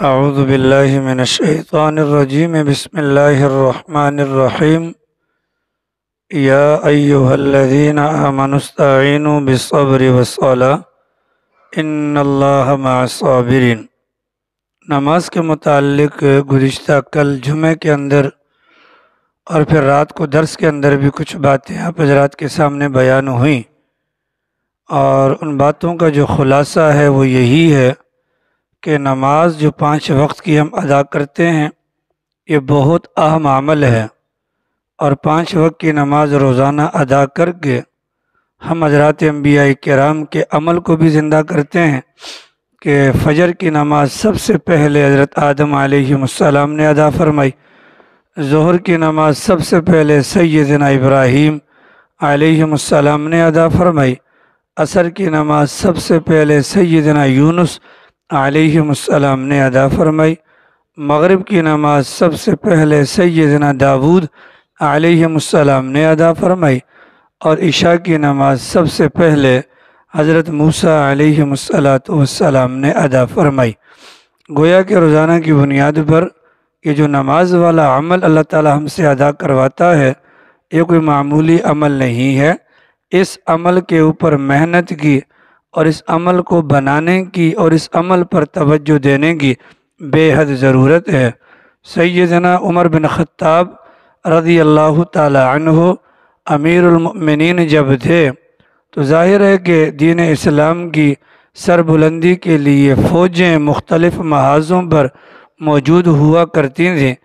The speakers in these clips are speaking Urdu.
اعوذ باللہ من الشیطان الرجیم بسم اللہ الرحمن الرحیم یا ایہا الذین آمنوا استعینوا بالصبر والصلاۃ ان اللہ مع الصابرین۔ نماز کے متعلق گزشتہ کل جمعہ کے اندر اور پھر رات کو درس کے اندر بھی کچھ باتیں آپ حضرات کے سامنے بیان ہوئیں، اور ان باتوں کا جو خلاصہ ہے وہ یہی ہے کہ نماز جو 5 وقت کی ہم ادا کرتے ہیں یہ بہت اہم عمل ہے، اور 5 وقت کی نماز روزانہ ادا کر کے ہم حضرات انبیاء کرام کے عمل کو بھی زندہ کرتے ہیں کہ فجر کی نماز سب سے پہلے حضرت آدم علیہ السلام نے ادا فرمائی، ظہر کی نماز سب سے پہلے سیدنا ابراہیم علیہ السلام نے ادا فرمائی، عصر کی نماز سب سے پہلے سیدنا یونس علیہ السلام نے ادا فرمائی، مغرب کی نماز سب سے پہلے سیدنا داود علیہ السلام نے ادا فرمائی، اور عشاء کی نماز سب سے پہلے حضرت موسیٰ علیہ السلام نے ادا فرمائی۔ گویا کہ روزانہ کی بنیاد پر یہ جو نماز والا عمل اللہ تعالی ہم سے ادا کرواتا ہے یہ کوئی معمولی عمل نہیں ہے، اس عمل کے اوپر محنت کی اور اس عمل کو بنانے کی اور اس عمل پر توجہ دینے کی بے حد ضرورت ہے۔ سیدنا عمر بن خطاب رضی اللہ تعالی عنہ امیر المؤمنین جب تھے تو ظاہر ہے کہ دین اسلام کی سربلندی کے لیے فوجیں مختلف محاذوں پر موجود ہوا کرتی تھیں،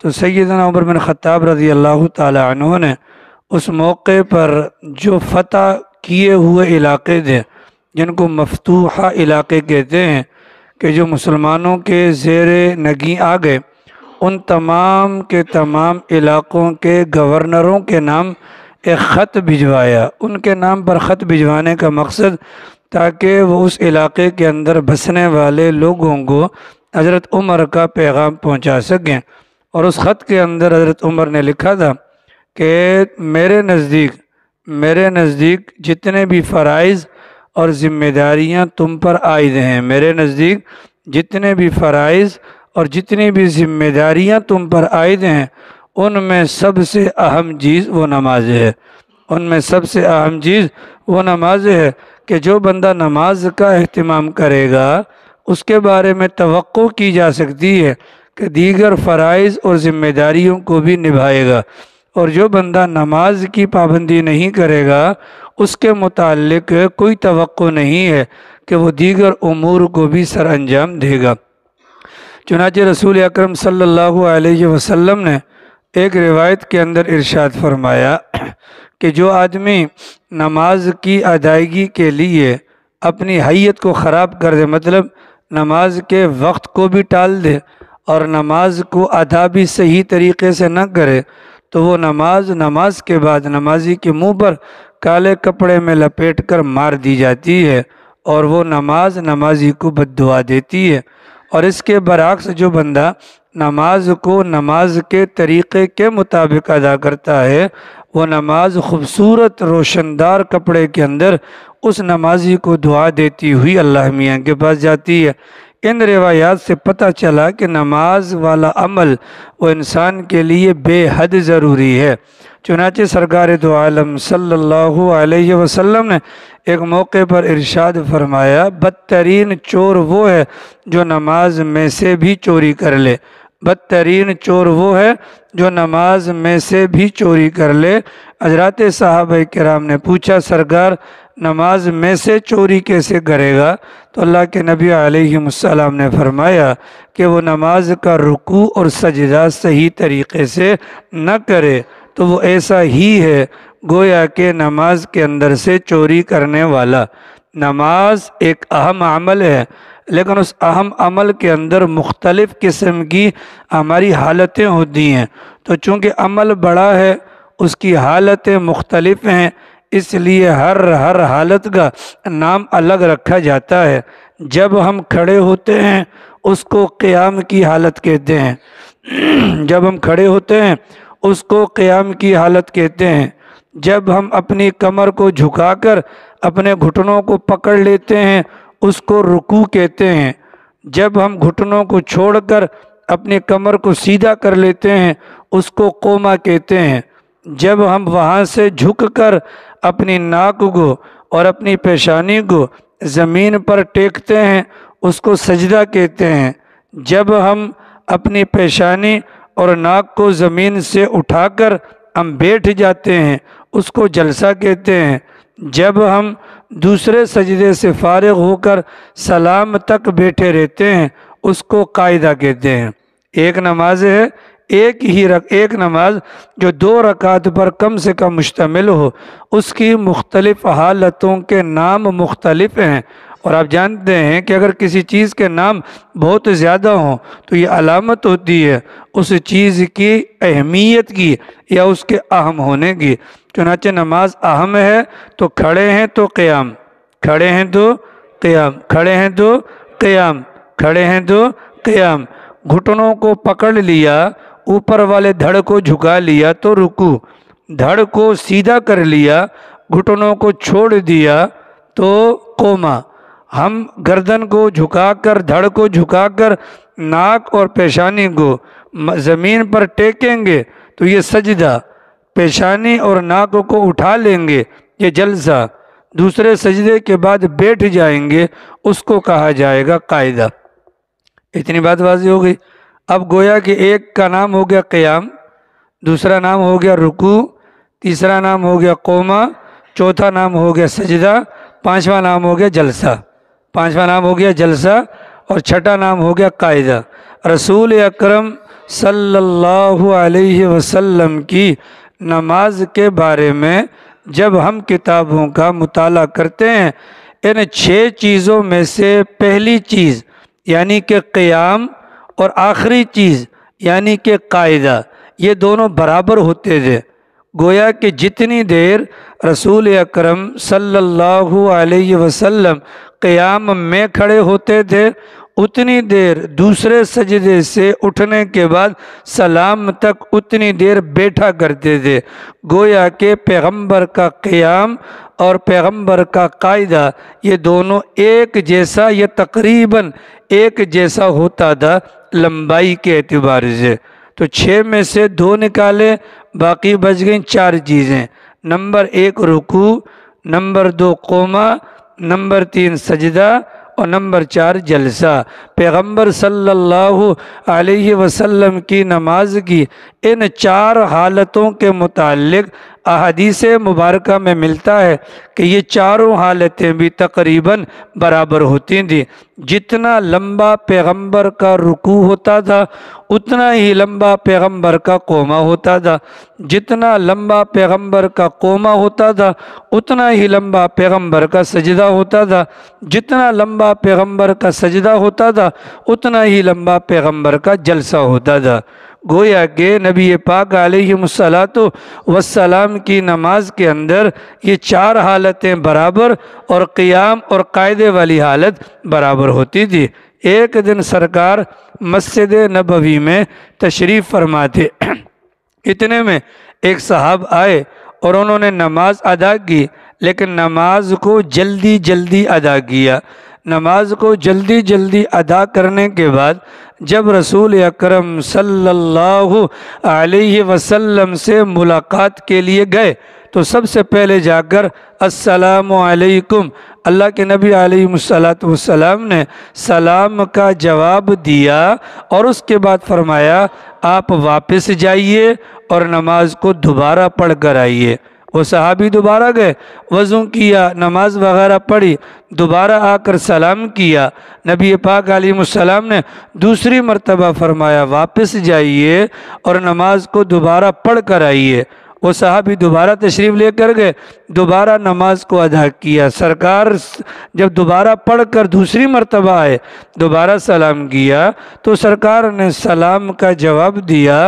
تو سیدنا عمر بن خطاب رضی اللہ تعالی عنہ نے اس موقع پر جو فتح کیے ہوئے علاقے تھے جن کو مفتوحہ علاقے کہتے ہیں کہ جو مسلمانوں کے زیر نگیں آ گئے، ان تمام کے تمام علاقوں کے گورنروں کے نام ایک خط بھجوایا۔ ان کے نام پر خط بھجوانے کا مقصد تاکہ وہ اس علاقے کے اندر بسنے والے لوگوں کو حضرت عمر کا پیغام پہنچا سکیں، اور اس خط کے اندر حضرت عمر نے لکھا تھا کہ میرے نزدیک جتنے بھی فرائض اور ذمہ داریاں تم پر عائد ہیں، میرے نزدیک جتنے بھی فرائض اور جتنی بھی ذمہ داریاں تم پر عائد ہیں ان میں سب سے اہم چیز وہ نماز ہے، ان میں سب سے اہم چیز وہ نماز ہے کہ جو بندہ نماز کا اہتمام کرے گا اس کے بارے میں توقع کی جا سکتی ہے کہ دیگر فرائض اور ذمہ داریوں کو بھی نبھائے گا، اور جو بندہ نماز کی پابندی نہیں کرے گا اس کے متعلق کوئی توقع نہیں ہے کہ وہ دیگر امور کو بھی سر انجام دے گا۔ چنانچہ رسول اکرم صلی اللہ علیہ وسلم نے ایک روایت کے اندر ارشاد فرمایا کہ جو آدمی نماز کی ادائیگی کے لیے اپنی حیت کو خراب کر دے، مطلب نماز کے وقت کو بھی ٹال دے اور نماز کو ادا بھی صحیح طریقے سے نہ کرے، تو وہ نماز کے بعد نمازی کے منہ پر کالے کپڑے میں لپیٹ کر مار دی جاتی ہے، اور وہ نمازی کو بد دعا دیتی ہے۔ اور اس کے برعکس جو بندہ نماز کو نماز کے طریقے کے مطابق ادا کرتا ہے وہ نماز خوبصورت روشندار کپڑے کے اندر اس نمازی کو دعا دیتی ہوئی اللہ میاں کے پاس جاتی ہے۔ ان روایات سے پتہ چلا کہ نماز والا عمل وہ انسان کے لیے بے حد ضروری ہے۔ چنانچہ سرکار دو عالم صلی اللہ علیہ وسلم نے ایک موقع پر ارشاد فرمایا، بدترین چور وہ ہے جو نماز میں سے بھی چوری کر لے، بدترین چور وہ ہے جو نماز میں سے بھی چوری کر لے۔ حضرات صحابہ کرام نے پوچھا، سرکار نماز میں سے چوری کیسے کرے گا؟ تو اللہ کے نبی علیہ السلام نے فرمایا کہ وہ نماز کا رکوع اور سجدہ صحیح طریقے سے نہ کرے تو وہ ایسا ہی ہے گویا کہ نماز کے اندر سے چوری کرنے والا۔ نماز ایک اہم عمل ہے، لیکن اس اہم عمل کے اندر مختلف قسم کی ہماری حالتیں ہوتی ہیں، تو چونکہ عمل بڑا ہے اس کی حالتیں مختلف ہیں، اس لیے ہر حالت کا نام الگ رکھا جاتا ہے۔ جب ہم کھڑے ہوتے ہیں اس کو قیام کی حالت کہتے ہیں، جب ہم کھڑے ہوتے ہیں اس کو قیام کی حالت کہتے ہیں، جب ہم اپنی کمر کو جھکا کر اپنے گھٹنوں کو پکڑ لیتے ہیں اس کو رکوع کہتے ہیں، جب ہم گھٹنوں کو چھوڑ کر اپنی کمر کو سیدھا کر لیتے ہیں اس کو قوما کہتے ہیں۔ جب ہم وہاں سے جھک کر اپنی ناک کو اور اپنی پیشانی کو زمین پر ٹیکتے ہیں اس کو سجدہ کہتے ہیں۔ جب ہم اپنی پیشانی اور ناک کو زمین سے اٹھا کر ہم بیٹھ جاتے ہیں اس کو جلسہ کہتے ہیں۔ جب ہم دوسرے سجدے سے فارغ ہو کر سلام تک بیٹھے رہتے ہیں اس کو قاعدہ کہتے ہیں۔ ایک نماز ہے، ایک نماز جو 2 رکعت پر کم سے کم مشتمل ہو، اس کی مختلف حالتوں کے نام مختلف ہیں، اور آپ جانتے ہیں کہ اگر کسی چیز کے نام بہت زیادہ ہوں تو یہ علامت ہوتی ہے اس چیز کی اہمیت کی یا اس کے اہم ہونے کی۔ چنانچہ نماز اہم ہے تو کھڑے ہیں تو قیام، کھڑے ہیں تو قیام، کھڑے ہیں تو قیام، کھڑے ہیں تو قیام، گھٹنوں کو پکڑ لیا، اوپر والے دھڑ کو جھکا لیا تو رکوع، دھڑ کو سیدھا کر لیا، گھٹنوں کو چھوڑ دیا تو قوما۔ ہم گردن کو جھکا کر، دھڑ کو جھکا کر ناک اور پیشانی کو زمین پر ٹیکیں گے تو یہ سجدہ، پیشانی اور ناک کو اٹھا لیں گے یہ جلسہ، دوسرے سجدے کے بعد بیٹھ جائیں گے اس کو کہا جائے گا قاعدہ۔ اتنی بات واضح ہو گئی۔ اب گویا کہ ایک کا نام ہو گیا قیام، دوسرا نام ہو گیا رکوع، تیسرا نام ہو گیا قوما، چوتھا نام ہو گیا سجدہ، پانچواں نام ہو گیا جلسہ، پانچواں نام ہو گیا جلسہ، اور چھٹا نام ہو گیا قاعدہ۔ رسول اکرم صلی اللہ علیہ وسلم کی نماز کے بارے میں جب ہم کتابوں کا مطالعہ کرتے ہیں، ان 6 چیزوں میں سے پہلی چیز یعنی کہ قیام اور آخری چیز یعنی کہ قاعدہ، یہ دونوں برابر ہوتے تھے۔ گویا کہ جتنی دیر رسول اکرم صلی اللہ علیہ وسلم قیام میں کھڑے ہوتے تھے اتنی دیر دوسرے سجدے سے اٹھنے کے بعد سلام تک اتنی دیر بیٹھا کرتے تھے۔ گویا کہ پیغمبر کا قیام اور پیغمبر کا قاعدہ یہ دونوں ایک جیسا یا تقریباً ایک جیسا ہوتا تھا لمبائی کے اعتبار سے۔ تو 6 میں سے 2 نکالے، باقی بچ گئیں 4 چیزیں۔ نمبر 1 رکوع، نمبر 2 قوما، نمبر 3 سجدہ، اور نمبر 4 جلسہ۔ پیغمبر صلی اللہ علیہ وسلم کی نماز کی ان 4 حالتوں کے متعلق احادیث مبارکہ میں ملتا ہے کہ یہ چاروں حالتیں بھی تقریباً برابر ہوتی تھیں۔ جتنا لمبا پیغمبر کا رکوع ہوتا تھا اتنا ہی لمبا پیغمبر کا قوما ہوتا تھا، جتنا لمبا پیغمبر کا قوما ہوتا تھا اتنا ہی لمبا پیغمبر کا سجدہ ہوتا تھا، جتنا لمبا پیغمبر کا سجدہ ہوتا تھا اتنا ہی لمبا پیغمبر کا جلسہ ہوتا تھا۔ گویا کہ نبی پاک علیہ السلام کی نماز کے اندر یہ 4 حالتیں برابر اور قیام اور قاعدے والی حالت برابر ہوتی تھی۔ ایک دن سرکار مسجد نبوی میں تشریف فرما تھے، اتنے میں ایک صاحب آئے اور انہوں نے نماز ادا کی، لیکن نماز کو جلدی جلدی ادا کیا۔ نماز کو جلدی جلدی ادا کرنے کے بعد جب رسول اکرم صلی اللہ علیہ وسلم سے ملاقات کے لیے گئے تو سب سے پہلے جا کر السلام علیکم، اللہ کے نبی علیہ السلام نے سلام کا جواب دیا اور اس کے بعد فرمایا آپ واپس جائیے اور نماز کو دوبارہ پڑھ کر آئیے۔ وہ صحابی دوبارہ گئے، وضو کیا، نماز وغیرہ پڑھی، دوبارہ آ کر سلام کیا۔ نبی پاک علیہ السلام نے دوسری مرتبہ فرمایا واپس جائیے اور نماز کو دوبارہ پڑھ کر آئیے۔ وہ صحابی دوبارہ تشریف لے کر گئے، دوبارہ نماز کو ادا کیا۔ سرکار جب دوبارہ پڑھ کر دوسری مرتبہ آئے، دوبارہ سلام کیا تو سرکار نے سلام کا جواب دیا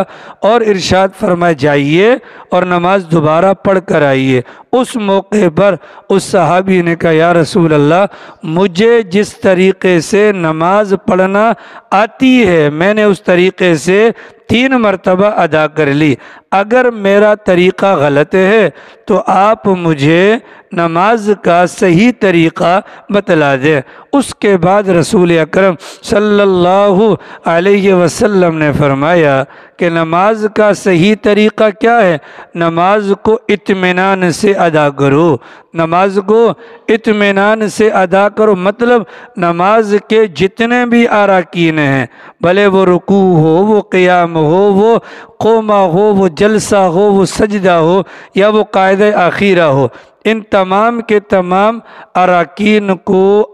اور ارشاد فرمایا جائیے اور نماز دوبارہ پڑھ کر آئیے۔ اس موقع پر اس صحابی نے کہا یا رسول اللہ، مجھے جس طریقے سے نماز پڑھنا آتی ہے میں نے اس طریقے سے 3 مرتبہ ادا کر لی، اگر میرا طریقہ غلط ہے تو آپ مجھے نماز کا صحیح طریقہ بتلا دے۔ اس کے بعد رسول اکرم صلی اللہ علیہ وسلم نے فرمایا کہ نماز کا صحیح طریقہ کیا ہے؟ نماز کو اطمینان سے ادا کرو، نماز کو اطمینان سے ادا کرو، مطلب نماز کے جتنے بھی اراکین ہیں، بھلے وہ رکوع ہو، وہ قیام ہو، وہ قومہ ہو، وہ جلسہ ہو، وہ سجدہ ہو، یا وہ قاعدہ اخیرہ ہو، ان تمام کے تمام اراکین کو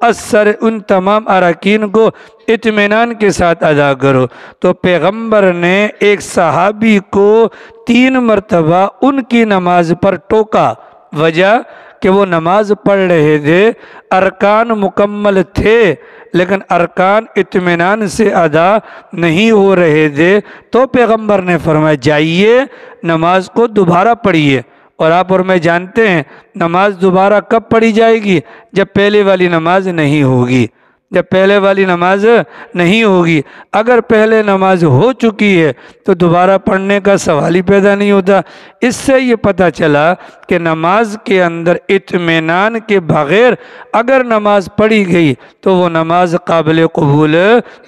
ان تمام اراکین کو اطمینان کے ساتھ ادا کرو۔ تو پیغمبر نے ایک صحابی کو 3 مرتبہ ان کی نماز پر ٹوکا، وجہ کہ وہ نماز پڑھ رہے تھے، ارکان مکمل تھے لیکن ارکان اطمینان سے ادا نہیں ہو رہے تھے، تو پیغمبر نے فرمایا جائیے نماز کو دوبارہ پڑھیے۔ اور آپ اور میں جانتے ہیں نماز دوبارہ کب پڑھی جائے گی؟ جب پہلے والی نماز نہیں ہوگی، جب پہلے والی نماز نہیں ہوگی۔ اگر پہلے نماز ہو چکی ہے تو دوبارہ پڑھنے کا سوال ہی پیدا نہیں ہوتا۔ اس سے یہ پتہ چلا کہ نماز کے اندر اطمینان کے بغیر اگر نماز پڑھی گئی تو وہ نماز قابل قبول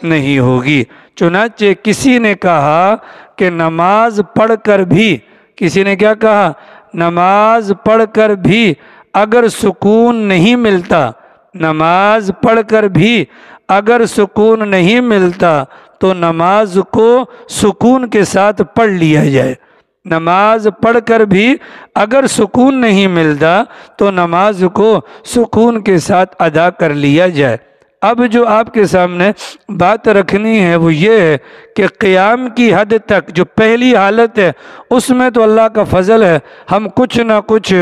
نہیں ہوگی۔ چنانچہ کسی نے کہا کہ نماز پڑھ کر بھی، کسی نے کیا کہا؟ نماز پڑھ کر بھی اگر سکون نہیں ملتا، نماز پڑھ کر بھی اگر سکون نہیں ملتا تو نماز کو سکون کے ساتھ پڑھ لیا جائے۔ نماز پڑھ کر بھی اگر سکون نہیں ملتا تو نماز کو سکون کے ساتھ ادا کر لیا جائے۔ اب جو آپ کے سامنے بات رکھنی ہے وہ یہ ہے کہ قیام کی حد تک جو پہلی حالت ہے اس میں تو اللہ کا فضل ہے، ہم کچھ نہ کچھ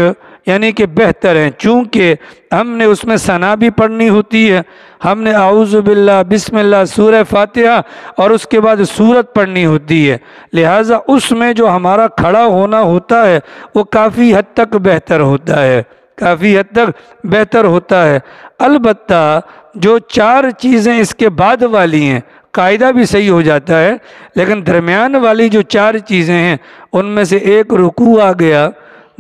یعنی کہ بہتر ہیں، چونکہ ہم نے اس میں ثنا بھی پڑھنی ہوتی ہے، ہم نے اعوذ باللہ بسم اللہ سورہ فاتحہ اور اس کے بعد سورت پڑھنی ہوتی ہے، لہٰذا اس میں جو ہمارا کھڑا ہونا ہوتا ہے وہ کافی حد تک بہتر ہوتا ہے، کافی حد تک بہتر ہوتا ہے۔ البتہ جو 4 چیزیں اس کے بعد والی ہیں، قاعدہ بھی صحیح ہو جاتا ہے، لیکن درمیان والی جو 4 چیزیں ہیں ان میں سے ایک رکوع آ گیا،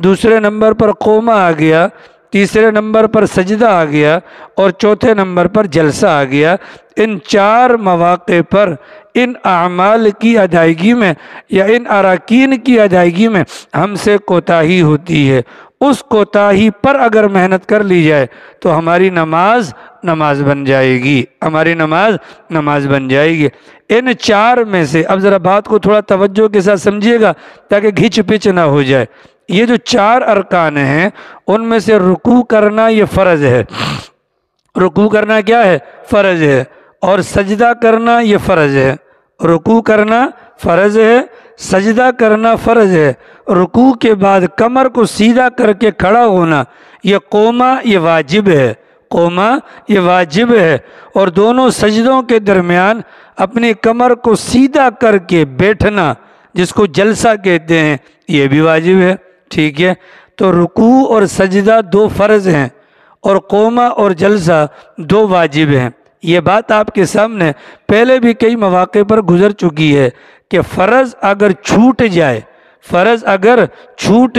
دوسرے نمبر پر قومہ آ گیا، تیسرے نمبر پر سجدہ آ گیا اور چوتھے نمبر پر جلسہ آ گیا۔ ان 4 مواقع پر ان اعمال کی ادائیگی میں یا ان اراکین کی ادائیگی میں ہم سے کوتاہی ہوتی ہے۔ اس کوتاہی پر اگر محنت کر لی جائے تو ہماری نماز بن جائے گی، ہماری نماز بن جائے گی۔ ان 4 میں سے اب ذرا بات کو تھوڑا توجہ کے ساتھ سمجھیے گا تاکہ گھچ پچ نہ ہو جائے۔ یہ جو 4 ارکان ہیں ان میں سے رکوع کرنا یہ فرض ہے، رکوع کرنا کیا ہے؟ فرض ہے، اور سجدہ کرنا یہ فرض ہے۔ رکوع کرنا فرض ہے، سجدہ کرنا فرض ہے، رکوع کے بعد کمر کو سیدھا کر کے کھڑا ہونا یہ قومہ یہ واجب ہے، قومہ یہ واجب ہے، اور دونوں سجدوں کے درمیان اپنی کمر کو سیدھا کر کے بیٹھنا جس کو جلسہ کہتے ہیں یہ بھی واجب ہے، ٹھیک ہے؟ تو رکوع اور سجدہ 2 فرض ہیں اور قومہ اور جلسہ 2 واجب ہیں۔ یہ بات آپ کے سامنے پہلے بھی کئی مواقع پر گزر چکی ہے کہ فرض اگر چھوٹ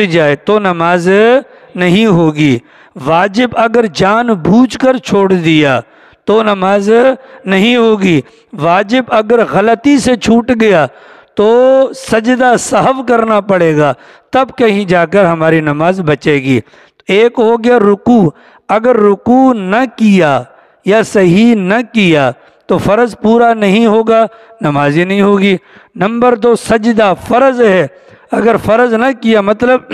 جائے تو نماز نہیں ہوگی، واجب اگر جان بوجھ کر چھوڑ دیا تو نماز نہیں ہوگی، واجب اگر غلطی سے چھوٹ گیا تو سجدہ سہو کرنا پڑے گا، تب کہیں جا کر ہماری نماز بچے گی۔ ایک ہو گیا رکوع، اگر رکوع نہ کیا یا صحیح نہ کیا تو فرض پورا نہیں ہوگا، نماز ہی نہیں ہوگی۔ نمبر 2 سجدہ فرض ہے، اگر فرض نہ کیا مطلب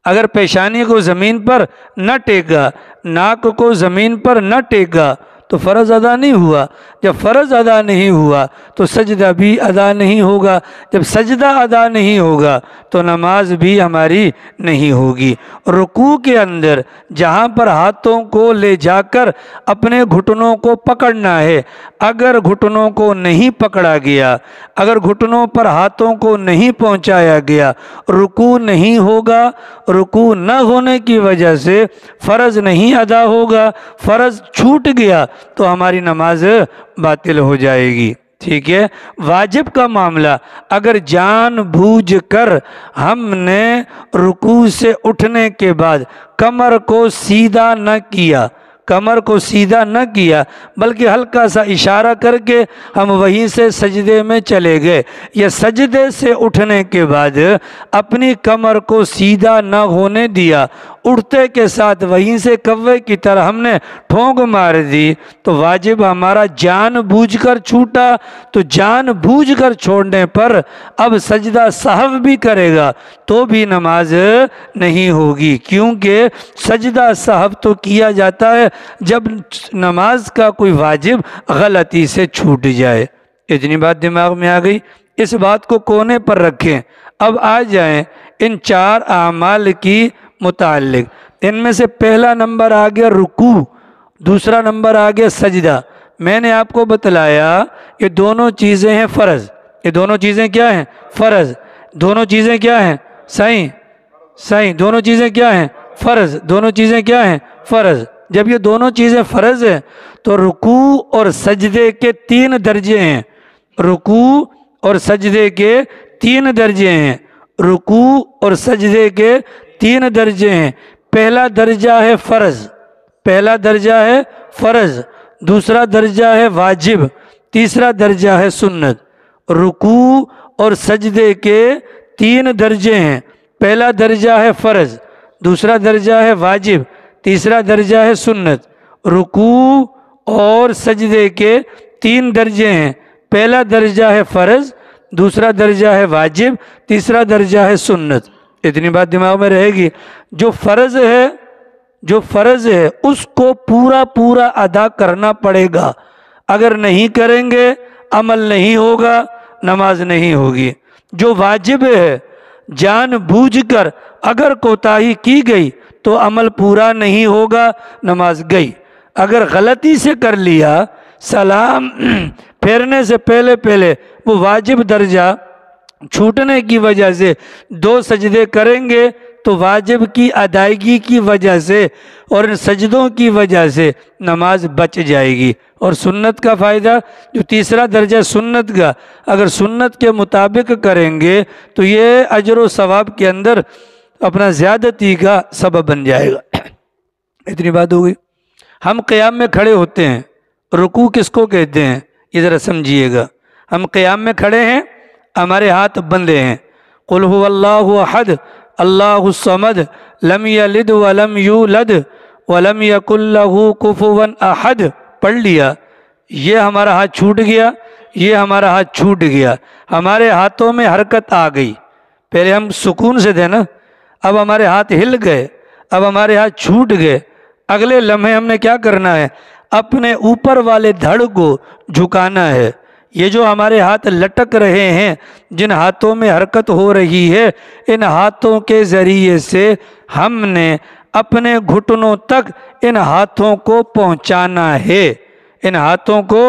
اگر پیشانی کو زمین پر نہ ٹیکا، ناک کو زمین پر نہ ٹیکا تو فرض ادا نہیں ہوا، جب فرض ادا نہیں ہوا تو سجدہ بھی ادا نہیں ہوگا، جب سجدہ ادا نہیں ہوگا تو نماز بھی ہماری نہیں ہوگی۔ رکوع کے اندر جہاں پر ہاتھوں کو لے جا کر اپنے گھٹنوں کو پکڑنا ہے، اگر گھٹنوں کو نہیں پکڑا گیا، اگر گھٹنوں پر ہاتھوں کو نہیں پہنچایا گیا، رکوع نہیں ہوگا، رکوع نہ ہونے کی وجہ سے فرض نہیں ادا ہوگا، فرض چھوٹ گیا تو ہماری نماز باطل ہو جائے گی۔ ٹھیک ہے. واجب کا معاملہ اگر جان بوجھ کر ہم نے رکوع سے اٹھنے کے بعد کمر کو سیدھا نہ کیا، کمر کو سیدھا نہ کیا بلکہ ہلکا سا اشارہ کر کے ہم وہیں سے سجدے میں چلے گئے، یا سجدے سے اٹھنے کے بعد اپنی کمر کو سیدھا نہ ہونے دیا، اٹھتے کے ساتھ وہیں سے کوے کی طرح ہم نے ٹھونک مار دی، تو واجب ہمارا جان بوجھ کر چھوٹا. تو جان بوجھ کر چھوڑنے پر اب سجدہ سہو بھی کرے گا تو بھی نماز نہیں ہوگی، کیونکہ سجدہ سہو تو کیا جاتا ہے جب نماز کا کوئی واجب غلطی سے چھوٹ جائے. اتنی بات دماغ میں آ گئی، اس بات کو کونے پر رکھیں. اب آ جائیں ان 4 اعمال کی متعلق. ان میں سے پہلا نمبر آ گیا رکوع، دوسرا نمبر آ گیا سجدہ. میں نے آپ کو بتلایا یہ دونوں چیزیں ہیں فرض. یہ دونوں چیزیں کیا ہیں؟ فرض. دونوں چیزیں کیا ہیں؟ صحیح. دونوں چیزیں کیا ہیں؟ فرض. دونوں چیزیں کیا ہیں؟ فرض. جب یہ دونوں چیزیں فرض ہیں تو رکوع اور سجدے کے 3 درجے ہیں. رکوع اور سجدے کے 3 درجے ہیں. رکوع اور سجدے کے 3 درجے ہیں. پہلا درجہ ہے فرض، پہلا درجہ ہے فرض، دوسرا درجہ ہے واجب، تیسرا درجہ ہے سنت. رکوع اور سجدے کے 3 درجے ہیں. پہلا درجہ ہے فرض، دوسرا درجہ ہے واجب، تیسرا درجہ ہے سنت. رکوع اور سجدے کے 3 درجے ہیں. پہلا درجہ ہے فرض، دوسرا درجہ ہے واجب، تیسرا درجہ ہے سنت. اتنی بات دماغ میں رہے گی. جو فرض ہے اس کو پورا ادا کرنا پڑے گا. اگر نہیں کریں گے عمل نہیں ہوگا، نماز نہیں ہوگی. جو واجب ہے جان بوجھ کر اگر کوتاہی کی گئی تو عمل پورا نہیں ہوگا، نماز گئی. اگر غلطی سے کر لیا، سلام پھیرنے سے پہلے وہ واجب درجہ چھوٹنے کی وجہ سے 2 سجدے کریں گے تو واجب کی ادائیگی کی وجہ سے اور ان سجدوں کی وجہ سے نماز بچ جائے گی. اور سنت کا فائدہ، جو تیسرا درجہ سنت کا، اگر سنت کے مطابق کریں گے تو یہ اجر و ثواب کے اندر اپنا زیادتی کا سبب بن جائے گا. اتنی بات ہو گئی. ہم قیام میں کھڑے ہوتے ہیں، رکوع کس کو کہتے ہیں یہ ذرا سمجھیے گا. ہم قیام میں کھڑے ہیں، ہمارے ہاتھ بندھے ہیں. قل هو اللہ احد اللہ الصمد لم یلد ولم یولد ولم یکن لہ کفوا احد پڑھ لیا. یہ ہمارا ہاتھ چھوٹ گیا، یہ ہمارا ہاتھ چھوٹ گیا. ہمارے ہاتھوں میں حرکت آ گئی. پہلے ہم سکون سے تھے نا، اب ہمارے ہاتھ ہل گئے، اب ہمارے ہاتھ چھوٹ گئے. اگلے لمحے ہم نے کیا کرنا ہے؟ اپنے اوپر والے دھڑ کو جھکانا ہے. یہ جو ہمارے ہاتھ لٹک رہے ہیں، جن ہاتھوں میں حرکت ہو رہی ہے، ان ہاتھوں کے ذریعے سے ہم نے اپنے گھٹنوں تک ان ہاتھوں کو پہنچانا ہے. ان ہاتھوں کو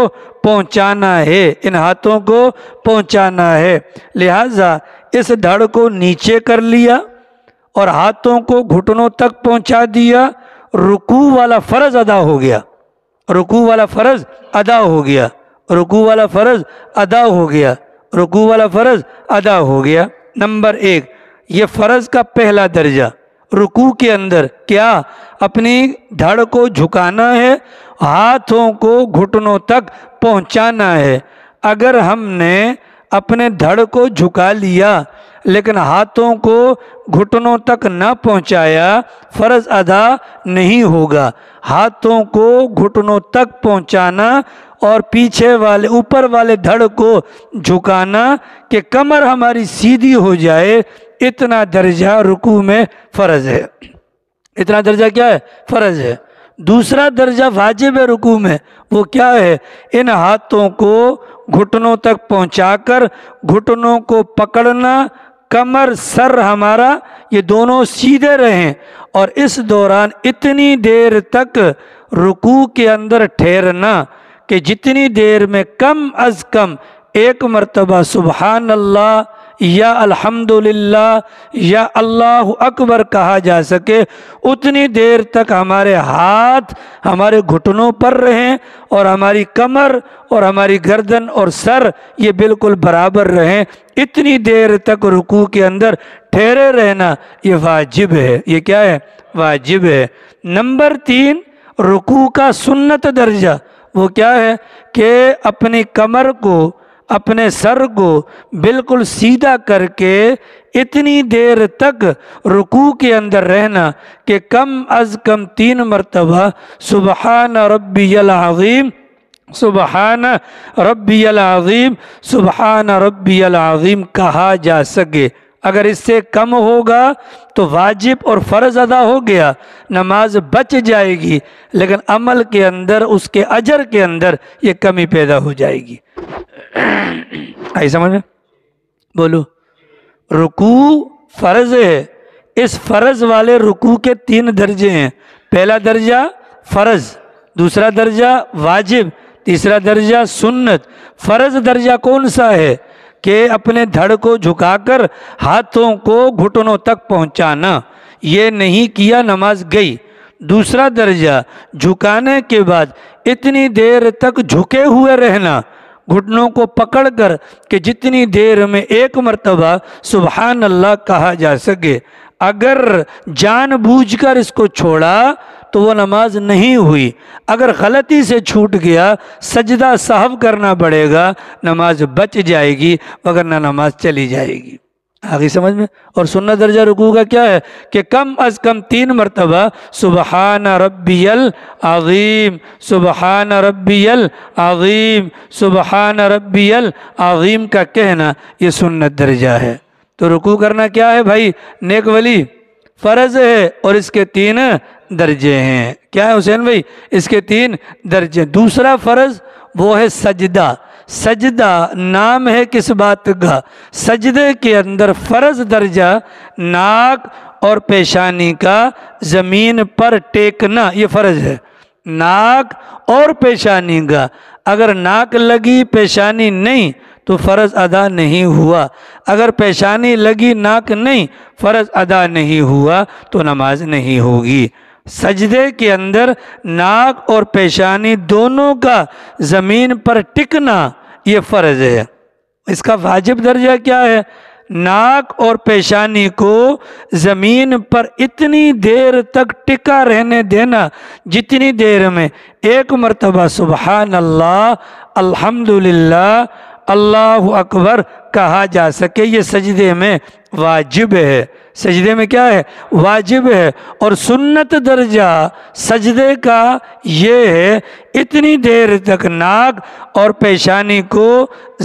پہنچانا ہے، ان ہاتھوں کو پہنچانا ہے. لہٰذا اس دھڑ کو نیچے کر لیا اور ہاتھوں کو گھٹنوں تک پہنچا دیا. رکوع والا فرض ادا ہو گیا، رکوع والا فرض ادا ہو گیا، رکوع والا فرض ادا ہو گیا، رکوع والا فرض ادا ہو گیا. نمبر 1 یہ فرض کا پہلا درجہ. رکوع کے اندر کیا؟ اپنی دھڑ کو جھکانا ہے، ہاتھوں کو گھٹنوں تک پہنچانا ہے. اگر ہم نے اپنے دھڑ کو جھکا لیا لیکن ہاتھوں کو گھٹنوں تک نہ پہنچایا، فرض ادا نہیں ہوگا. ہاتھوں کو گھٹنوں تک پہنچانا اور پیچھے والے اوپر والے دھڑ کو جھکانا کہ کمر ہماری سیدھی ہو جائے، اتنا درجہ رکوع میں فرض ہے. اتنا درجہ کیا ہے؟ فرض ہے. دوسرا درجہ واجب ہے رکوع میں. وہ کیا ہے؟ ان ہاتھوں کو گھٹنوں تک پہنچا کر گھٹنوں کو پکڑنا، کمر سر ہمارا یہ دونوں سیدھے رہیں اور اس دوران اتنی دیر تک رکوع کے اندر ٹھہرنا کہ جتنی دیر میں کم از کم 1 مرتبہ سبحان اللہ یا الحمدللہ یا اللہ اکبر کہا جا سکے اتنی دیر تک ہمارے ہاتھ ہمارے گھٹنوں پر رہیں اور ہماری کمر اور ہماری گردن اور سر یہ بالکل برابر رہیں، اتنی دیر تک رکوع کے اندر ٹھہرے رہنا یہ واجب ہے۔ یہ کیا ہے؟ واجب ہے۔ نمبر 3 رکوع کا سنت درجہ وہ کیا ہے کہ اپنی کمر کو اپنے سر کو بالکل سیدھا کر کے اتنی دیر تک رکوع کے اندر رہنا کہ کم از کم 3 مرتبہ سبحان ربی العظیم سبحان ربی العظیم سبحان ربی العظیم کہا جا سکے۔ اگر اس سے کم ہوگا تو واجب اور فرض ادا ہو گیا، نماز بچ جائے گی، لیکن عمل کے اندر اس کے اجر کے اندر یہ کمی پیدا ہو جائے گی۔ آئی سمجھ میں؟ بولو۔ رکوع فرض ہے، اس فرض والے رکوع کے 3 درجے ہیں۔ پہلا درجہ فرض، دوسرا درجہ واجب، تیسرا درجہ سنت۔ فرض درجہ کون سا ہے کہ اپنے دھڑ کو جھکا کر ہاتھوں کو گھٹنوں تک پہنچانا، یہ نہیں کیا نماز گئی۔ دوسرا درجہ جھکانے کے بعد اتنی دیر تک جھکے ہوئے رہنا گھٹنوں کو پکڑ کر کہ جتنی دیر میں 1 مرتبہ سبحان اللہ کہا جا سکے۔ اگر جان بوجھ کر اس کو چھوڑا تو وہ نماز نہیں ہوئی، اگر غلطی سے چھوٹ گیا سجدہ سہو کرنا پڑے گا، نماز بچ جائے گی وگرنہ نماز چلی جائے گی۔ آگے سمجھ میں؟ اور سنت درجہ رکوع کا کیا ہے کہ کم از کم 3 مرتبہ سبحان ربی العظیم سبحان ربی العظیم سبحان ربی العظیم کا کہنا یہ سنت درجہ ہے۔ تو رکوع کرنا کیا ہے بھائی نیک ولی؟ فرض ہے، اور اس کے 3 درجے ہیں۔ کیا ہے حسین بھائی؟ اس کے 3 درجے۔ دوسرا فرض وہ ہے سجدہ۔ سجدہ نام ہے کس بات کا؟ سجدے کے اندر فرض درجہ ناک اور پیشانی کا زمین پر ٹیکنا یہ فرض ہے۔ ناک اور پیشانی کا، اگر ناک لگی پیشانی نہیں تو فرض ادا نہیں ہوا، اگر پیشانی لگی ناک نہیں فرض ادا نہیں ہوا تو نماز نہیں ہوگی۔ سجدے کے اندر ناک اور پیشانی دونوں کا زمین پر ٹکنا یہ فرض ہے۔ اس کا واجب درجہ کیا ہے؟ ناک اور پیشانی کو زمین پر اتنی دیر تک ٹکا رہنے دینا جتنی دیر میں 1 مرتبہ سبحان اللہ الحمدللہ اللہ اکبر کہا جا سکے، یہ سجدے میں واجب ہے۔ سجدے میں کیا ہے؟ واجب ہے۔ اور سنت درجہ سجدے کا یہ ہے اتنی دیر تک ناک اور پیشانی کو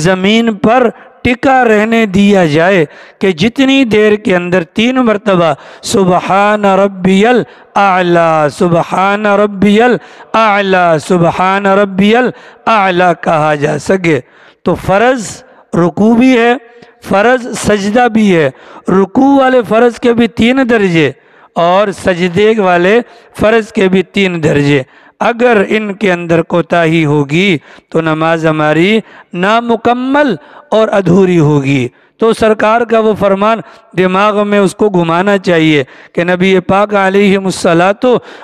زمین پر ٹکا رہنے دیا جائے کہ جتنی دیر کے اندر 3 مرتبہ سبحان ربی الاعلی سبحان ربی الاعلی سبحان ربی الاعلی کہا جا سکے۔ تو فرض رکوع بھی ہے، فرض سجدہ بھی ہے۔ رکوع والے فرض کے بھی 3 درجے اور سجدے والے فرض کے بھی 3 درجے۔ اگر ان کے اندر کوتاہی ہوگی تو نماز ہماری نامکمل اور ادھوری ہوگی۔ تو سرکار کا وہ فرمان دماغ میں اس کو گھمانا چاہیے کہ نبی پاک علیہ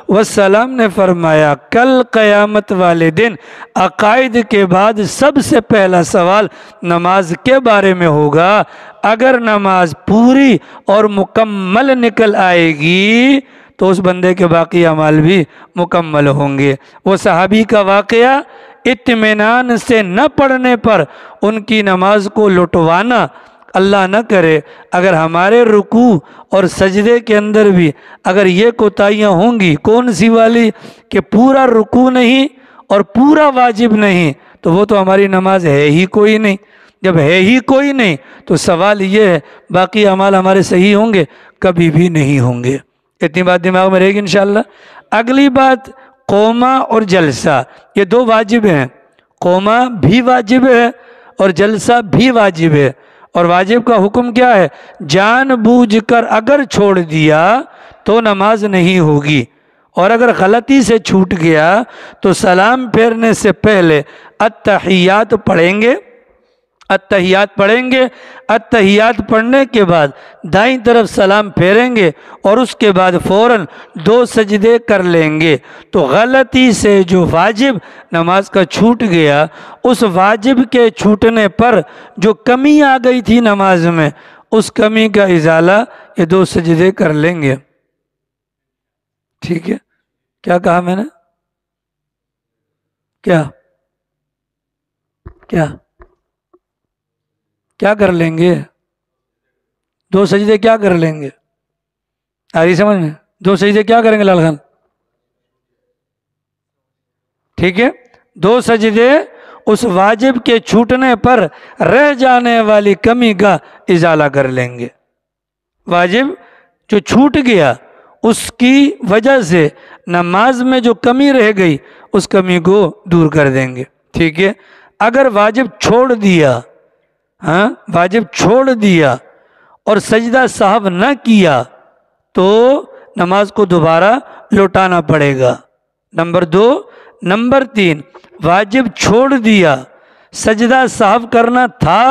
السلام نے فرمایا کل قیامت والے دن عقائد کے بعد سب سے پہلا سوال نماز کے بارے میں ہوگا۔ اگر نماز پوری اور مکمل نکل آئے گی تو اس بندے کے باقی اعمال بھی مکمل ہوں گے۔ وہ صحابی کا واقعہ اطمینان سے نہ پڑھنے پر ان کی نماز کو لٹوانا، اللہ نہ کرے اگر ہمارے رکوع اور سجدے کے اندر بھی اگر یہ کوتاہیاں ہوں گی، کون سی والی کہ پورا رکوع نہیں اور پورا واجب نہیں، تو وہ تو ہماری نماز ہے ہی کوئی نہیں۔ جب ہے ہی کوئی نہیں تو سوال یہ ہے باقی اعمال ہمارے صحیح ہوں گے؟ کبھی بھی نہیں ہوں گے۔ اتنی بات دماغ میں رہے گی انشاءاللہ۔ اگلی بات قومہ اور جلسہ، یہ 2 واجب ہیں۔ قومہ بھی واجب ہے اور جلسہ بھی واجب ہے۔ اور واجب کا حکم کیا ہے؟ جان بوجھ کر اگر چھوڑ دیا تو نماز نہیں ہوگی، اور اگر غلطی سے چھوٹ گیا تو سلام پھیرنے سے پہلے التحیات پڑھیں گے، التحیات پڑھیں گے، التحیات پڑھنے کے بعد دائیں طرف سلام پھیریں گے اور اس کے بعد فوراً 2 سجدے کر لیں گے۔ تو غلطی سے جو واجب نماز کا چھوٹ گیا، اس واجب کے چھوٹنے پر جو کمی آ گئی تھی نماز میں، اس کمی کا ازالہ یہ 2 سجدے کر لیں گے۔ ٹھیک ہے؟ کیا کہا میں نے؟ کیا کیا کیا کر لیں گے؟ 2 سجدے کیا کر لیں گے؟ آ رہی سمجھ میں؟ 2 سجدے کیا کریں گے لال خان؟ ٹھیک ہے، 2 سجدے اس واجب کے چھوٹنے پر رہ جانے والی کمی کا ازالہ کر لیں گے۔ واجب جو چھوٹ گیا اس کی وجہ سے نماز میں جو کمی رہ گئی اس کمی کو دور کر دیں گے۔ ٹھیک ہے، اگر واجب چھوڑ دیا، واجب چھوڑ دیا اور سجدہ سہو نہ کیا تو نماز کو دوبارہ لوٹانا پڑے گا۔ نمبر 2۔ نمبر 3، واجب چھوڑ دیا، سجدہ سہو کرنا تھا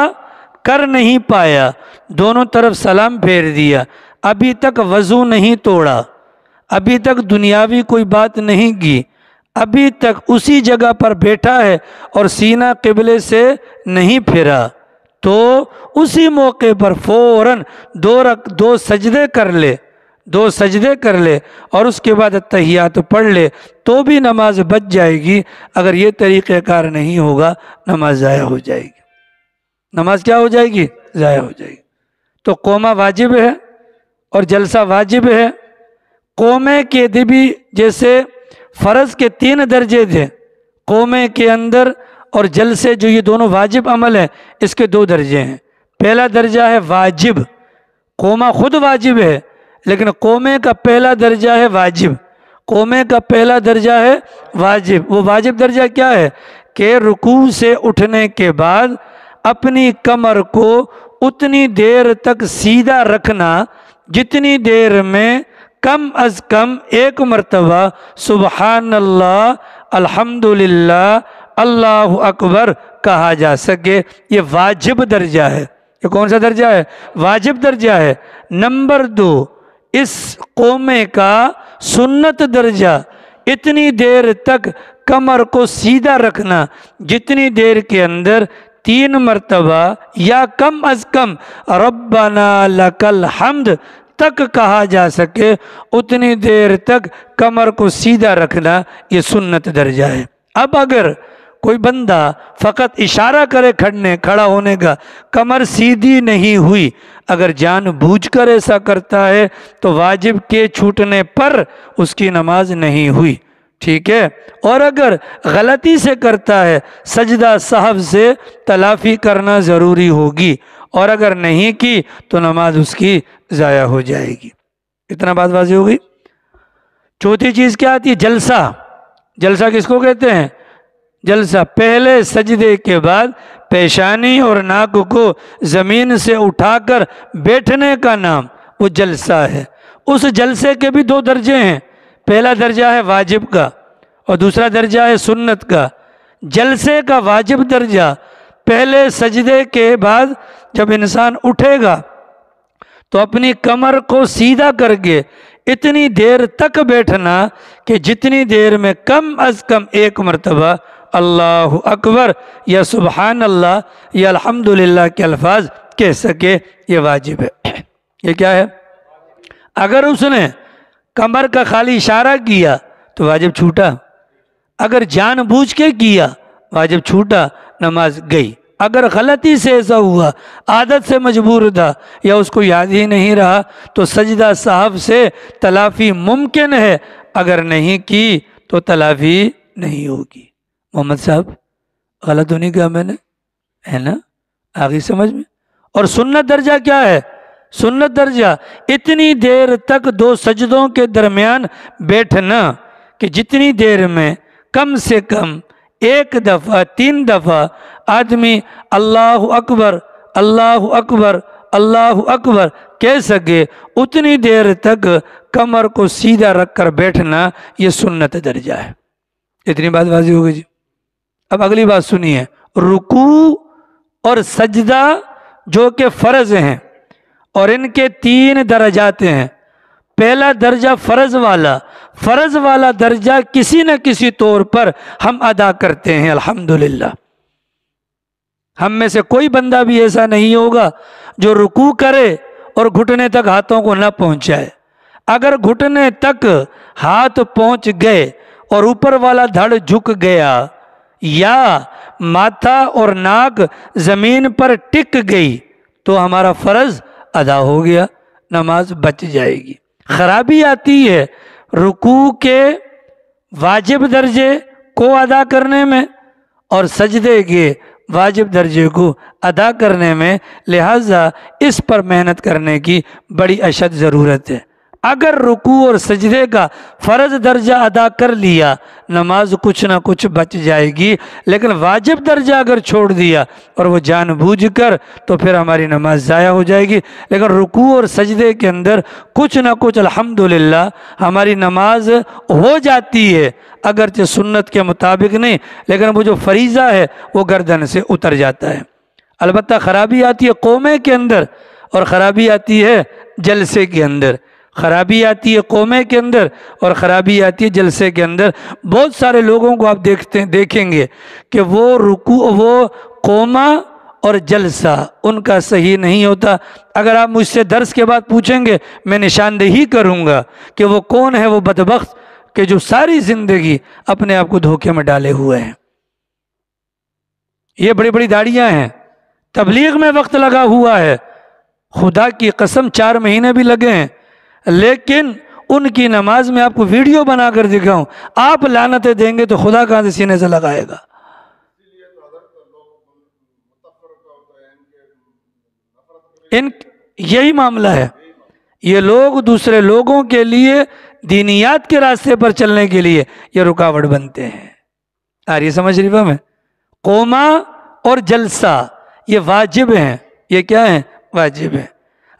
کر نہیں پایا، دونوں طرف سلام پھیر دیا، ابھی تک وضو نہیں توڑا، ابھی تک دنیاوی کوئی بات نہیں کی، ابھی تک اسی جگہ پر بیٹھا ہے اور سینہ قبلے سے نہیں پھرا، تو اسی موقع پر فوراً 2 سجدے کر لے، 2 سجدے کر لے اور اس کے بعد تحیات پڑھ لے تو بھی نماز بچ جائے گی۔ اگر یہ طریقہ کار نہیں ہوگا نماز ضائع ہو جائے گی۔ نماز کیا ہو جائے گی؟ ضائع ہو جائے گی۔ تو قومہ واجب ہے اور جلسہ واجب ہے۔ قومے کے بھی جیسے فرض کے 3 درجے تھے، قومے کے اندر اور جلسے جو یہ دونوں واجب عمل ہیں اس کے 2 درجے ہیں۔ پہلا درجہ ہے واجب، قومہ خود واجب ہے لیکن قومے کا پہلا درجہ ہے واجب، قومے کا پہلا درجہ ہے واجب۔ وہ واجب درجہ کیا ہے کہ رکوع سے اٹھنے کے بعد اپنی کمر کو اتنی دیر تک سیدھا رکھنا جتنی دیر میں کم از کم 1 مرتبہ سبحان اللہ، الحمدللہ، اللہ اکبر کہا جا سکے۔ یہ واجب درجہ ہے۔ یہ کون سا درجہ ہے؟ واجب درجہ ہے۔ نمبر 2، اس قومے کا سنت درجہ اتنی دیر تک کمر کو سیدھا رکھنا جتنی دیر کے اندر 3 مرتبہ یا کم از کم ربنا لک الحمد تک کہا جا سکے، اتنی دیر تک کمر کو سیدھا رکھنا یہ سنت درجہ ہے۔ اب اگر کوئی بندہ فقط اشارہ کرے کھڑا ہونے کا، کمر سیدھی نہیں ہوئی، اگر جان بوجھ کر ایسا کرتا ہے تو واجب کے چھوٹنے پر اس کی نماز نہیں ہوئی۔ ٹھیک ہے، اور اگر غلطی سے کرتا ہے سجدہ سہو سے تلافی کرنا ضروری ہوگی، اور اگر نہیں کی تو نماز اس کی ضائع ہو جائے گی۔ اتنا بات واضح ہو گئی۔ چوتھی چیز کیا آتی ہے؟ جلسہ۔ جلسہ کس کو کہتے ہیں؟ جلسہ پہلے سجدے کے بعد پیشانی اور ناک کو زمین سے اٹھا کر بیٹھنے کا نام وہ جلسہ ہے۔ اس جلسے کے بھی 2 درجے ہیں، پہلا درجہ ہے واجب کا اور دوسرا درجہ ہے سنت کا۔ جلسے کا واجب درجہ پہلے سجدے کے بعد جب انسان اٹھے گا تو اپنی کمر کو سیدھا کر کے اتنی دیر تک بیٹھنا کہ جتنی دیر میں کم از کم 1 مرتبہ اللہ اکبر یا سبحان اللہ یا الحمدللہ کے الفاظ کہہ سکے، یہ واجب ہے۔ یہ کیا ہے؟ اگر اس نے کمر کا خالی اشارہ کیا تو واجب چھوٹا، اگر جان بوجھ کے کیا واجب چھوٹا، نماز گئی۔ اگر غلطی سے ایسا ہوا، عادت سے مجبور تھا یا اس کو یاد ہی نہیں رہا تو سجدہ سہو سے تلافی ممکن ہے، اگر نہیں کی تو تلافی نہیں ہوگی۔ محمد صاحب غلط تو نہیں کہا میں نے؟ ہے نا؟ آگے سمجھ میں۔ اور سنت درجہ کیا ہے؟ سنت درجہ اتنی دیر تک 2 سجدوں کے درمیان بیٹھنا کہ جتنی دیر میں کم سے کم 1 دفعہ 3 دفعہ آدمی اللہ اکبر اللہ اکبر اللہ اکبر کہہ سکے، اتنی دیر تک کمر کو سیدھا رکھ کر بیٹھنا یہ سنت درجہ ہے۔ اتنی بات واضح ہو گئی جی۔ اب اگلی بات سنیے، رکوع اور سجدہ جو کہ فرض ہیں، اور ان کے 3 درجات ہیں۔ پہلا درجہ فرض والا درجہ کسی نہ کسی طور پر ہم ادا کرتے ہیں الحمدللہ۔ ہم میں سے کوئی بندہ بھی ایسا نہیں ہوگا جو رکوع کرے اور گھٹنے تک ہاتھوں کو نہ پہنچائے۔ اگر گھٹنے تک ہاتھ پہنچ گئے اور اوپر والا دھڑ جھک گیا یا ماتھا اور ناک زمین پر ٹک گئی تو ہمارا فرض ادا ہو گیا، نماز بچ جائے گی۔ خرابی آتی ہے رکوع کے واجب درجے کو ادا کرنے میں اور سجدے کے واجب درجے کو ادا کرنے میں، لہٰذا اس پر محنت کرنے کی بڑی اشد ضرورت ہے۔ اگر رکوع اور سجدے کا فرض درجہ ادا کر لیا نماز کچھ نہ کچھ بچ جائے گی، لیکن واجب درجہ اگر چھوڑ دیا اور وہ جان بوجھ کر تو پھر ہماری نماز ضائع ہو جائے گی۔ لیکن رکوع اور سجدے کے اندر کچھ نہ کچھ الحمدللہ ہماری نماز ہو جاتی ہے، اگرچہ سنت کے مطابق نہیں، لیکن وہ جو فریضہ ہے وہ گردن سے اتر جاتا ہے۔ البتہ خرابی آتی ہے قومے کے اندر اور خرابی آتی ہے جلسے کے اندر۔ خرابی آتی ہے قومے کے اندر اور خرابی آتی ہے جلسے کے اندر۔ بہت سارے لوگوں کو آپ دیکھیں گے کہ وہ رکوع، وہ قومہ اور جلسہ ان کا صحیح نہیں ہوتا۔ اگر آپ مجھ سے درس کے بعد پوچھیں گے میں نشاندہی کروں گا کہ وہ کون ہے وہ بدبخت کہ جو ساری زندگی اپنے آپ کو دھوکے میں ڈالے ہوئے ہیں۔ یہ بڑی بڑی داڑیاں ہیں، تبلیغ میں وقت لگا ہوا ہے، خدا کی قسم 4 مہینے بھی لگے ہیں، لیکن ان کی نماز میں آپ کو ویڈیو بنا کر دکھاؤں، آپ لعنتیں دیں گے تو خدا کہاں سے سینے سے لگائے گا۔ یہی معاملہ ہے، یہ لوگ دوسرے لوگوں کے لیے دینیات کے راستے پر چلنے کے لیے یہ رکاوٹ بنتے ہیں۔ آر یہ سمجھ رہی میں؟ قومہ اور جلسہ یہ واجب ہیں، یہ کیا ہیں؟ واجب ہیں۔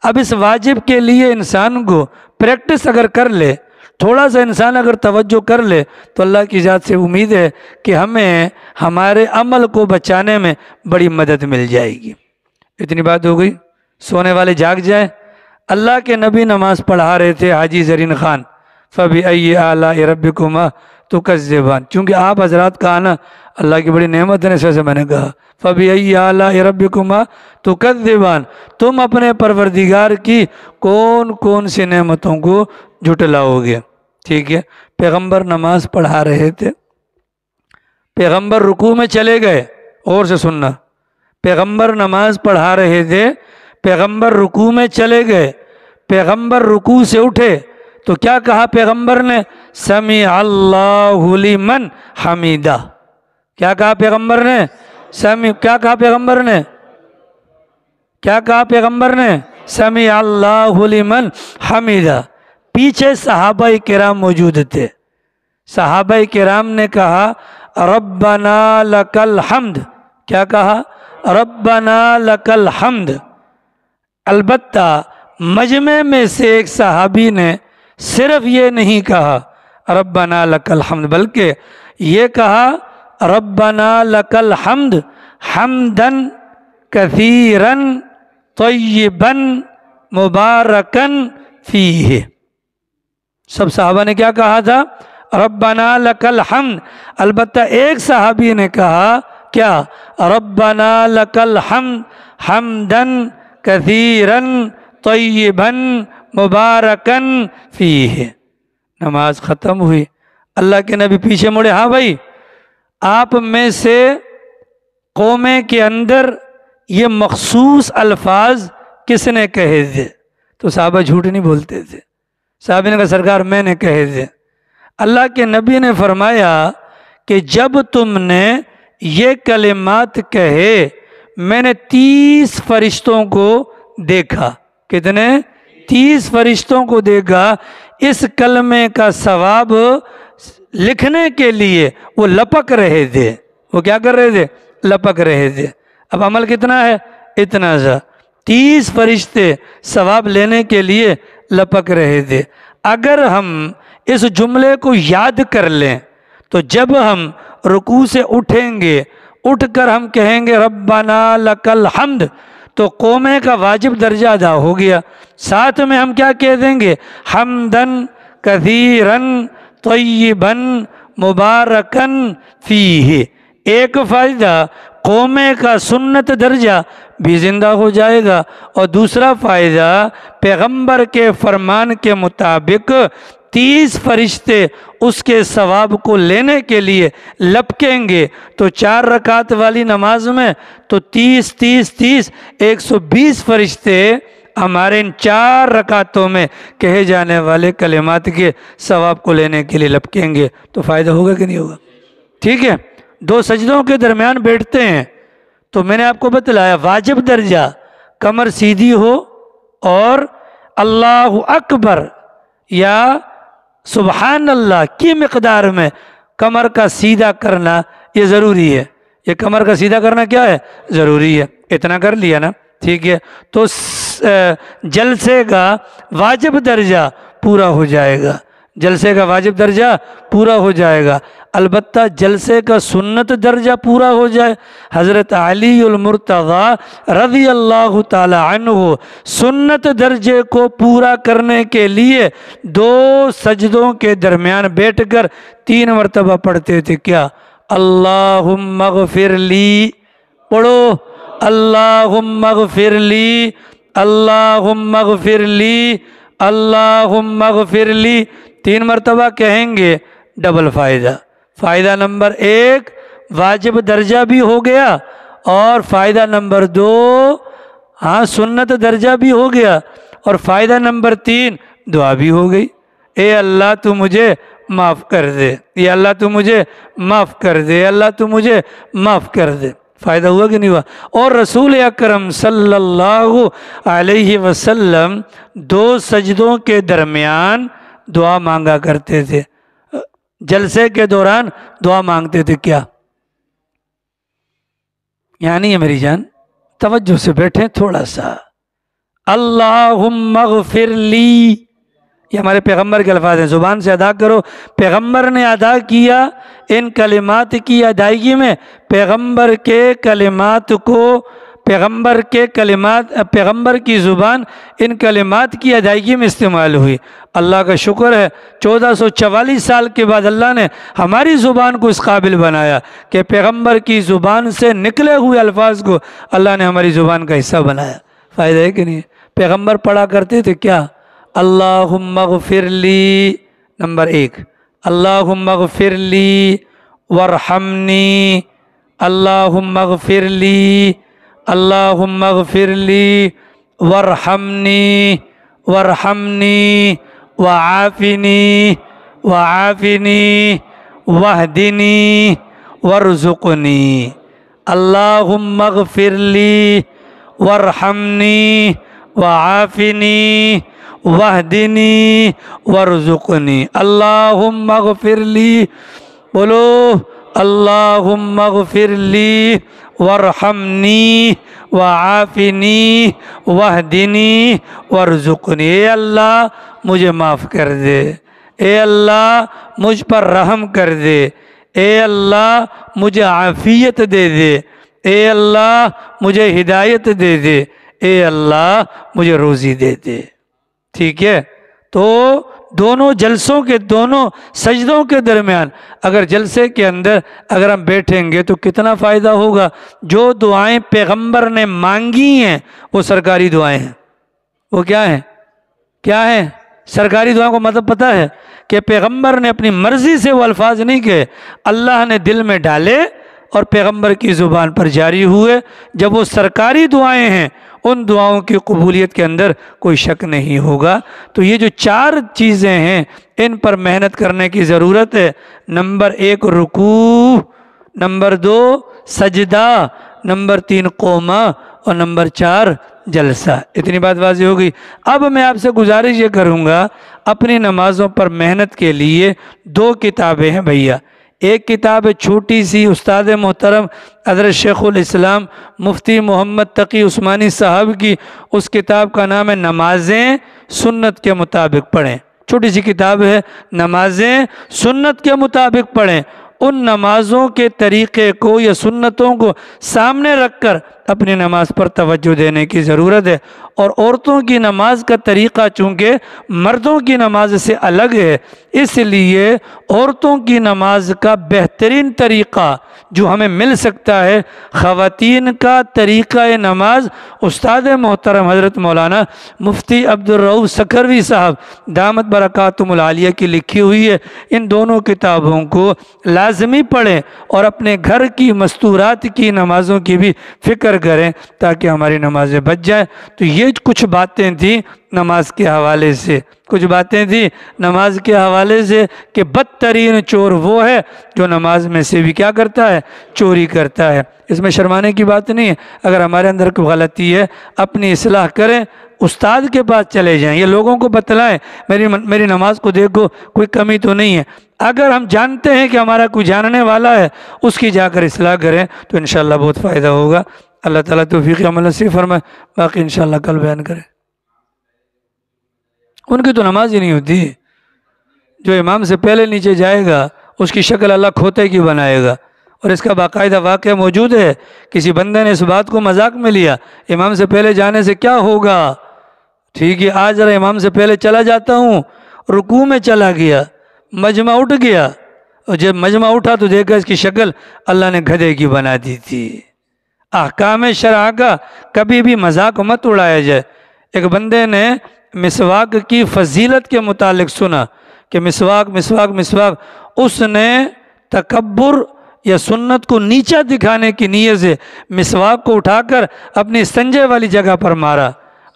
اب اس واجب کے لیے انسان کو پریکٹس اگر کر لے، تھوڑا سا انسان اگر توجہ کر لے تو اللہ کی ذات سے امید ہے کہ ہمیں ہمارے عمل کو بچانے میں بڑی مدد مل جائے گی۔ اتنی بات ہو گئی، سونے والے جاگ جائیں۔ اللہ کے نبی نماز پڑھا رہے تھے، حاجی زرین خان، فَبِأَيِّ آلَاءِ رَبِّكُمَا تُكَذِّبَانِ، چونکہ آپ حضرات کا آنا اللہ کی بڑی نعمت ہے، اس وجہ سے میں نے کہا فَبِأَيِّ آلَاءِ رَبِّكُمَا تُكَذِّبَانِ، تم اپنے پروردگار کی کون کون سی نعمتوں کو جھٹلاؤ گے۔ ٹھیک ہے، پیغمبر نماز پڑھا رہے تھے، پیغمبر رکوع میں چلے گئے، اور سے سننا، پیغمبر نماز پڑھا رہے تھے، پیغمبر رکوع میں چلے گئے، پیغمبر رکوع سے اٹھے تو کیا کہا پیغمبر نے؟ سمیع اللہ لمن حمیدہ۔ کیا کہا پیغمبر نے؟ کیا کہا پیغمبر نے؟ کیا کہا پیغمبر نے؟ سمیع اللہ لمن حمیدہ۔ پیچھے صحابہ کرام موجود تھے، صحابہ کرام نے کہا ربنا لک الحمد۔ کیا کہا؟ ربنا لک الحمد۔ البتہ مجمع میں سے ایک صحابی نے صرف یہ نہیں کہا ربنا لک الحمد، بلکہ یہ کہا ربنا لک الحمد حمدن کثیرن طیبن مبارکن فیہ۔ سب صحابہ نے کیا کہا تھا؟ ربنا لک الحمد۔ البتہ ایک صحابی نے کہا کیا؟ ربنا لک الحمد حمدن کثیرن طیبن مبارکن فیہ۔ نماز ختم ہوئی، اللہ کے نبی پیچھے مڑے، ہاں بھائی آپ میں سے قومے کے اندر یہ مخصوص الفاظ کس نے کہے تھے؟ تو صحابہ جھوٹ نہیں بولتے تھے، صحابہ نے کہا سرکار میں نے کہے تھے۔ اللہ کے نبی نے فرمایا کہ جب تم نے یہ کلمات کہے میں نے 30 فرشتوں کو دیکھا۔ کتنے؟ 30 فرشتوں کو دیکھا، اس کلمے کا ثواب لکھنے کے لیے وہ لپک رہے تھے۔ وہ کیا کر رہے تھے؟ لپک رہے تھے۔ اب عمل کتنا ہے؟ اتنا سا، 30 فرشتے ثواب لینے کے لیے لپک رہے تھے۔ اگر ہم اس جملے کو یاد کر لیں تو جب ہم رکوع سے اٹھیں گے اٹھ کر ہم کہیں گے ربنا لکل حمد تو قومے کا واجب درجہ ادا ہو گیا۔ ساتھ میں ہم کیا کہہ دیں گے؟ حمدن کثیرن طیبن مبارکن فیہ۔ ایک فائدہ قومے کا سنت درجہ بھی زندہ ہو جائے گا، اور دوسرا فائدہ پیغمبر کے فرمان کے مطابق 30 فرشتے اس کے ثواب کو لینے کے لیے لپکیں گے۔ تو 4 رکعت والی نماز میں تو 30 30 30 120 فرشتے ہمارے ان 4 رکعتوں میں کہے جانے والے کلمات کے ثواب کو لینے کے لیے لپکیں گے۔ تو فائدہ ہوگا کہ نہیں ہوگا؟ ٹھیک ہے، 2 سجدوں کے درمیان بیٹھتے ہیں تو میں نے آپ کو بتلایا واجب درجہ کمر سیدھی ہو اور اللہ اکبر یا سبحان اللہ کی مقدار میں کمر کا سیدھا کرنا یہ ضروری ہے۔ یہ کمر کا سیدھا کرنا کیا ہے؟ ضروری ہے۔ اتنا کر لیا نا، ٹھیک ہے، تو جلسے کا واجب درجہ پورا ہو جائے گا، جلسے کا واجب درجہ پورا ہو جائے گا۔ البتہ جلسے کا سنت درجہ پورا ہو جائے۔ حضرت علی المرتضی رضی اللہ تعالی عنہ سنت درجے کو پورا کرنے کے لیے 2 سجدوں کے درمیان بیٹھ کر 3 مرتبہ پڑھتے تھے کیا؟ اللہم اغفر لی، پڑھو اللہم اغفر لی، اللہم اغفر لی، اللہم اغفر لی، 3 مرتبہ کہیں گے، ڈبل فائدہ۔ فائدہ نمبر 1 واجب درجہ بھی ہو گیا، اور فائدہ نمبر 2 سنت درجہ بھی ہو گیا، اور فائدہ نمبر 3 دعا بھی ہو گئی۔ اے اللہ تو مجھے معاف کر دے، اے اللہ تو مجھے معاف کر دے، اے اللہ تو مجھے معاف کر دے۔ فائدہ ہوا کہ نہیں ہوا؟ اور رسول اکرم صلی اللہ علیہ وسلم 2 سجدوں کے درمیان دعا مانگا کرتے تھے، جلسے کے دوران دعا مانگتے تھے کیا؟ یعنی میری جان توجہ سے بیٹھیں تھوڑا سا۔ اللہم اغفر لی، یہ ہمارے پیغمبر کے الفاظ ہیں، زبان سے ادا کرو۔ پیغمبر نے ادا کیا، ان کلمات کی ادائیگی میں پیغمبر کے کلمات کو، پیغمبر کی زبان ان کلمات کی ادائیگی میں استعمال ہوئی۔ اللہ کا شکر ہے 1444 سال کے بعد اللہ نے ہماری زبان کو اس قابل بنایا کہ پیغمبر کی زبان سے نکلے ہوئے الفاظ کو اللہ نے ہماری زبان کا حصہ بنایا۔ فائدہ ہے کہ نہیں؟ پیغمبر پڑھا کرتے تھے کیا؟ اللہم اغفر لی، نمبر 1، اللہم اغفر لی ورحمنی، اللہم اغفر لی، اللہم اغفر لی ورحمنی، ورحمنی وعافنی، وعافنی واہدنی وارزقنی۔ اللہم اغفر لی ورحمنی وعافنی واہدنی وارزقنی۔ اللہم اغفر لی، بولو اللہم اغفر لی ورحمنی وعافنی واہدنی وارزقنی۔ اے اللہ مجھے معاف کر دے، اے اللہ مجھ پر رحم کر دے، اے اللہ مجھے عافیت دے دے، اے اللہ مجھے ہدایت دے دے، اے اللہ مجھے روزی دے دے۔ ٹھیک ہے، تو دونوں جلسوں کے، دونوں سجدوں کے درمیان اگر جلسے کے اندر اگر ہم بیٹھیں گے تو کتنا فائدہ ہوگا۔ جو دعائیں پیغمبر نے مانگی ہیں وہ سرکاری دعائیں ہیں۔ وہ کیا ہیں؟ کیا ہیں؟ سرکاری دعائیں کو مطلب پتہ ہے کہ پیغمبر نے اپنی مرضی سے وہ الفاظ نہیں کہے، اللہ نے دل میں ڈالے اور پیغمبر کی زبان پر جاری ہوئے۔ جب وہ سرکاری دعائیں ہیں ان دعاؤں کی قبولیت کے اندر کوئی شک نہیں ہوگا۔ تو یہ جو 4 چیزیں ہیں ان پر محنت کرنے کی ضرورت ہے۔ نمبر 1 رکوع، نمبر 2 سجدہ، نمبر 3 قومہ، اور نمبر 4 جلسہ۔ اتنی بات واضح ہوگی۔ اب میں آپ سے گزارش یہ کروں گا، اپنی نمازوں پر محنت کے لیے 2 کتابیں ہیں بھیا۔ ایک کتاب ہے چھوٹی سی، استاد محترم حضرت شیخ الاسلام مفتی محمد تقی عثمانی صاحب کی، اس کتاب کا نام ہے نمازیں سنت کے مطابق پڑھیں۔ چھوٹی سی کتاب ہے، نمازیں سنت کے مطابق پڑھیں۔ ان نمازوں کے طریقے کو یا سنتوں کو سامنے رکھ کر اپنی نماز پر توجہ دینے کی ضرورت ہے۔ اور عورتوں کی نماز کا طریقہ چونکہ مردوں کی نماز سے الگ ہے، اس لیے عورتوں کی نماز کا بہترین طریقہ جو ہمیں مل سکتا ہے، خواتین کا طریقہ نماز استاد محترم حضرت مولانا مفتی عبدالرؤوف سکھروی صاحب دامت برکاتہم العالیہ کی لکھی ہوئی ہے۔ ان دونوں کتابوں کو لازمی پڑھیں اور اپنے گھر کی مستورات کی نمازوں کی بھی فکر کریں تاکہ ہماری نمازیں بچ جائیں۔ تو یہ کچھ باتیں تھیں نماز کے حوالے سے، کچھ باتیں تھیں نماز کے حوالے سے کہ بدترین چور وہ ہے جو نماز میں سے بھی کیا کرتا ہے، چوری کرتا ہے۔ اس میں شرمانے کی بات نہیں ہے، اگر ہمارے اندر کوئی غلطی ہے اپنی اصلاح کریں، استاد کے پاس چلے جائیں، یہ لوگوں کو بتلائیں میری نماز کو دیکھو کوئی کمی تو نہیں ہے۔ اگر ہم جانتے ہیں کہ ہمارا کوئی جاننے والا ہے اس کی جا کر اصلاح کریں تو انشاءاللہ بہت فائدہ ہوگا۔ اللہ تعالیٰ توفیق عمل نصیب فرمائے، باقی انشاءاللہ کل بیان کریں۔ ان کی تو نماز ہی نہیں ہوتی، جو امام سے پہلے نیچے جائے گا اس کی شکل اللہ کھوتے کی بنائے گا، اور اس کا باقاعدہ واقعہ موجود ہے۔ کسی بندے نے اس بات کو مذاق میں لیا، امام سے پہلے جانے سے کیا ہوگا، ٹھیک ہے آج ذرا امام سے پہلے چلا جاتا ہوں، رکوع میں چلا گیا، مجمع اٹھ گیا، اور جب مجمع اٹھا تو دیکھا اس کی شکل اللہ نے گدھے کی بنا دی تھی۔ احکام شرع کا کبھی بھی مذاق مت اڑایا جائے۔ ایک بندے نے مسواک کی فضیلت کے متعلق سنا کہ مسواک مسواک مسواک، اس نے تکبر یا سنت کو نیچا دکھانے کی نیت سے مسواک کو اٹھا کر اپنی استنجے والی جگہ پر مارا،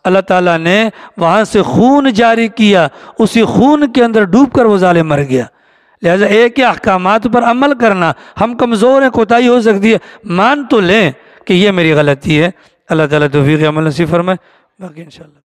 اللہ تعالیٰ نے وہاں سے خون جاری کیا، اسی خون کے اندر ڈوب کر وہ ظالم مر گیا۔ لہذا ایک ہی احکامات پر عمل کرنا، ہم کمزور ہیں، کوتاہی ہو سکتی ہے، مان تو لیں کہ یہ میری غلطی ہے۔ اللہ تعالیٰ توفیق عمل نصیب فرمائے، باقی انشاءاللہ